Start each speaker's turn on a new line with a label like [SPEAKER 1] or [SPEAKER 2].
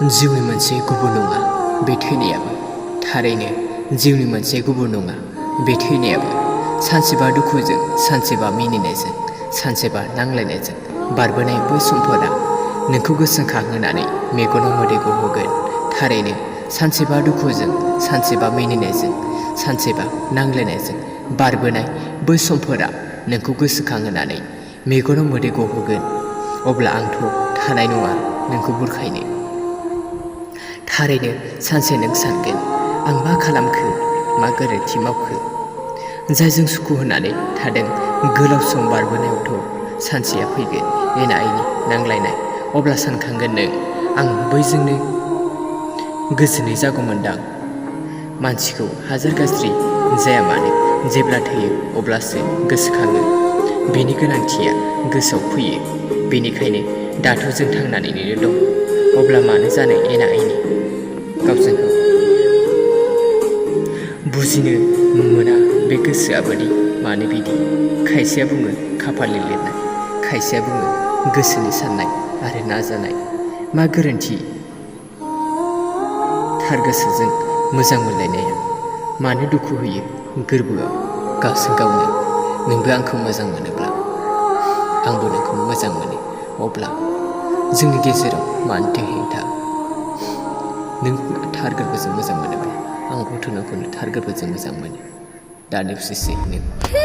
[SPEAKER 1] जिउनि मोनसे गुबुन नङा बे थैनायाबो थारैनो जिउनि मोनसे गुबुन नङा बे थैनायाबो सानसेबा दुखुजों सानसेबा मिनिनायजों सानसेबा नांलायनायजों बारबोनाय बै समफोरा नोंखौ गोसोखांहोनानै मेगनाव मोदै गहोगोन। थारैनो सानसेबा दुखुजों सानसेबा मिनिनायजों सानसेबा नांलायनायजों बारबोनाय बै समफोरा नोंखौ गोसोखांहोनानै मेगनाव मोदै गहोगोन। अब्ला आंथ' थानाय नङा नोंखौ बुरखायनो। थारैनो सानसे नों सानगोन आं मा खालामखो मा गोरोन्थि मावखो। जायजों सुखु होनानै थादों गोलाव सम बारबोनायावथ' सानसेया फैगोन एना एनि नांलायनाय। अब्ला सानखांगोन नों आं बैजोंनो गोजोनै जागौमोनदां। मानसिखौ हाजार गाज्रि जाया मानो जेब्ला थैयो अब्लासो गोसोखाङो बेनि गोनांथिया गोसोआव फैयो। बेनिखायनो दाथ' जों थांनानैनो दं अब्ला मानो जानो एना एनि गावजों गाव। बुजिनो मोना बे गोसोआबोदि मानो बिदि। खायसेया बुङो खाफालनि लिरनाय, खायसेया बुङो गोसोनि साननाय आरो नाजानाय। मा गोरोन्थि थार गोसोजों मोजां मोनलायनाया मानो दुखु होयो गोरबोआव गावजों गावनो। नोंबो आंखौ मोजां मोनोब्ला आंबो नोंखौ मोजां मोनो अब्ला जोंनि गेजेराव मानोथो हेंथा। नों थार गोरबोजों मोजां मोनोब्ला आंबोथ' नोंखौनो थार गोरबोजों मोजां मोनो। दानो बुजिसै नों।